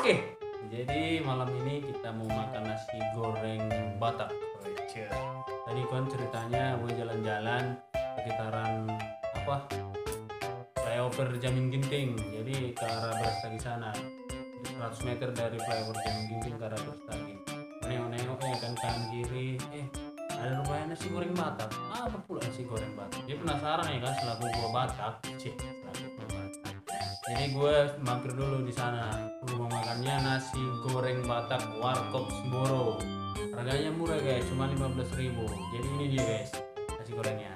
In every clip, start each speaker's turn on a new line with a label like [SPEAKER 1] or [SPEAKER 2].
[SPEAKER 1] Oke, jadi malam ini kita mau makan nasi goreng Batak. Tadi kan ceritanya gue jalan-jalan sekitaran apa flyover Jamin Ginting, jadi ke arah Brastagi sana. 100 meter dari flyover Jamin Ginting ke arah Brastagi. Nengok-nengok ya kan kanan kiri, ada rupanya nasi goreng Batak. Apa pula nasi goreng Batak? Dia penasaran ya kan, selaku gue Batak, jadi gue mampir dulu di sana. Rumah makannya nasi goreng Batak Warkop Siboro. Harganya murah guys, cuma 15.000. Jadi ini dia guys, nasi gorengnya.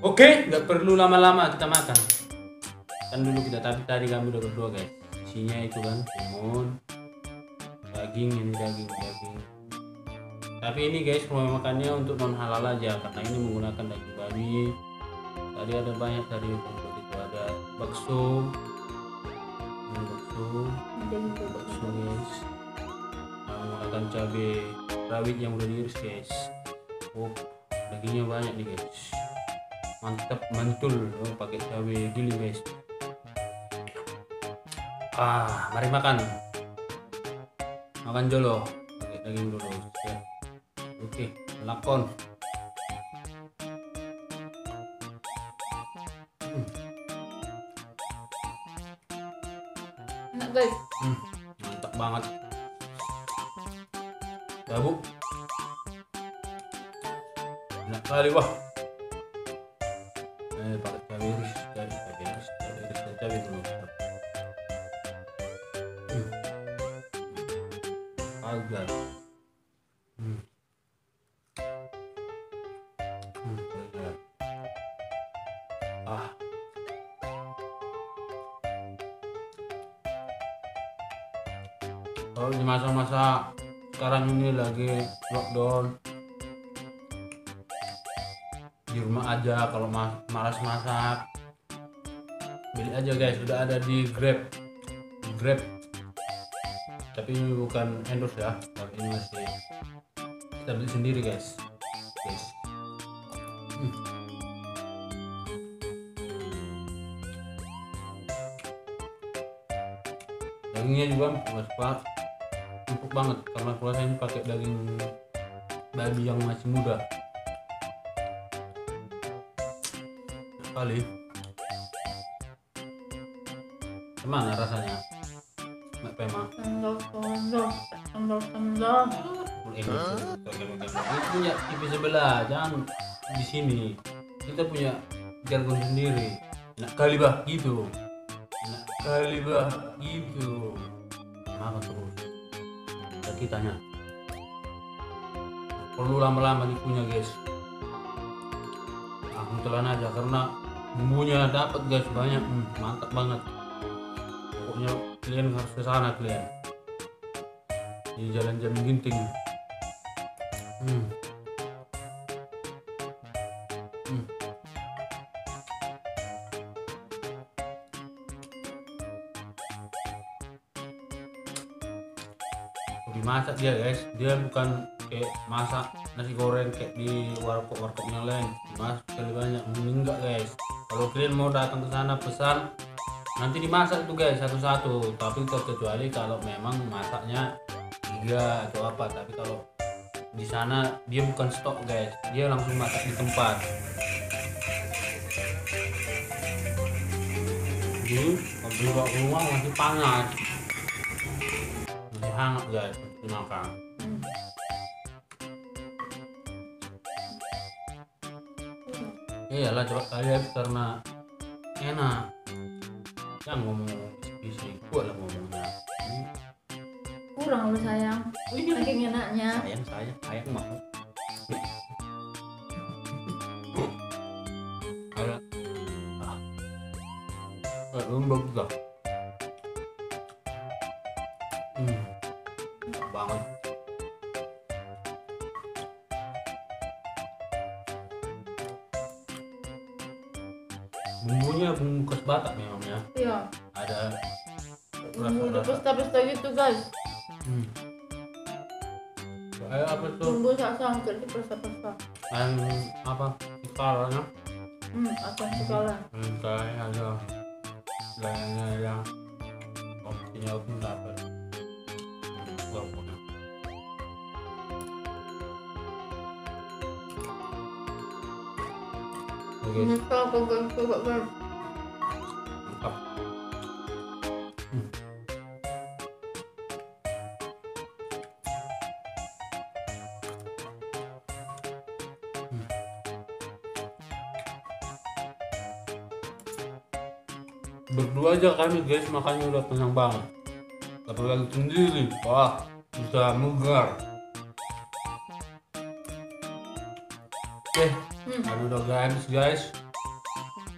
[SPEAKER 1] Oke, nggak perlu lama-lama kita makan. Kan dulu kita tadi kami udah berdua guys. Isinya itu kan timun, daging, ini daging. Tapi ini guys rumah makannya untuk non halal aja karena ini menggunakan daging babi. Tadi ada banyak tadi untuk itu ada bakso, ini bakso guys. Menggunakan cabai rawit yang udah diiris guys. Oh, dagingnya banyak nih guys. Mantap mantul, pakai cabai giling guys. Mari makan jolo, pakai daging dulu. Oke, lakon.
[SPEAKER 2] Enak guys.
[SPEAKER 1] Mantap banget. Dabu. Enak kali wah. Pakai cabai iris dulu. Agar. Kalau di masa-masa sekarang ini lagi lockdown, di rumah aja, kalau malas masak beli aja guys, udah ada di Grab. Tapi ini bukan endorse ya, tapi ini masih kita beli sendiri guys. Dagingnya juga empuk banget karena saya ini pakai daging babi yang masih muda sekali. Gimana rasanya? Mak Pema?
[SPEAKER 2] Sendal.
[SPEAKER 1] Itu punya TV sebelah, jangan di sini. Kita punya jargon sendiri. Enak kali bah gitu. Makan terus. Kitanya perlu lama-lama dikunyah guys. Aku telan aja karena bumbunya dapat guys, banyak. Mantap banget. Pokoknya kalian harus ke sana kalian. Di Jalan Jamin Ginting. Dimasak dia guys, dia bukan kayak masak nasi goreng kayak di warkop yang lain. Dimasak sekali banyak, enggak guys. Kalau kalian mau datang ke sana pesan, nanti dimasak itu guys satu-satu, tapi terkecuali kalau memang masaknya 3 atau apa. Tapi kalau di sana dia bukan stok guys, dia langsung masak di tempat. Jadi kalau dibawa ke rumah masih panas, masih hangat guys dimakan. Iyalah coba kalian karena enak. Jangan ngomong bisik, gua lah ngomongnya.
[SPEAKER 2] Kurang lu sayang. Saking enaknya.
[SPEAKER 1] Sayang mau. Ada. Lembab juga. Enak banget. bumbunya bumbu khas Batak memang ya.
[SPEAKER 2] Iya.
[SPEAKER 1] Ada
[SPEAKER 2] Bumbu di pesta-pesta gitu guys.
[SPEAKER 1] Kayak apa tuh?
[SPEAKER 2] Bumbu sasang jadi pesta-pesta.
[SPEAKER 1] Apa? Ikalanya?
[SPEAKER 2] Asam sekalan.
[SPEAKER 1] Kayak ada lainnya yang opsinya pun dapat. Oke,
[SPEAKER 2] Nyesel kok guys, coba guys.
[SPEAKER 1] mantap. Berdua aja kami guys makannya udah kenyang banget. Apalagi sendiri, wah bisa mugar. Oke, udah habis guys.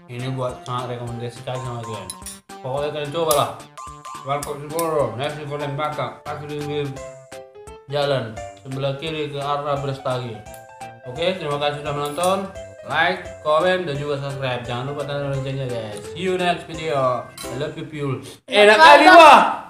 [SPEAKER 1] Ini buat sangat rekomendasikan sama kalian. Pokoknya kalian coba lah. Warkop Siboro, nasi goreng Batak, kaki pinggir jalan sebelah kiri ke arah Brastagi. Oke, terima kasih sudah menonton. Like, komen, dan juga subscribe. Jangan lupa tanda loncengnya guys. See you next video. I love you people. Enak kali wah.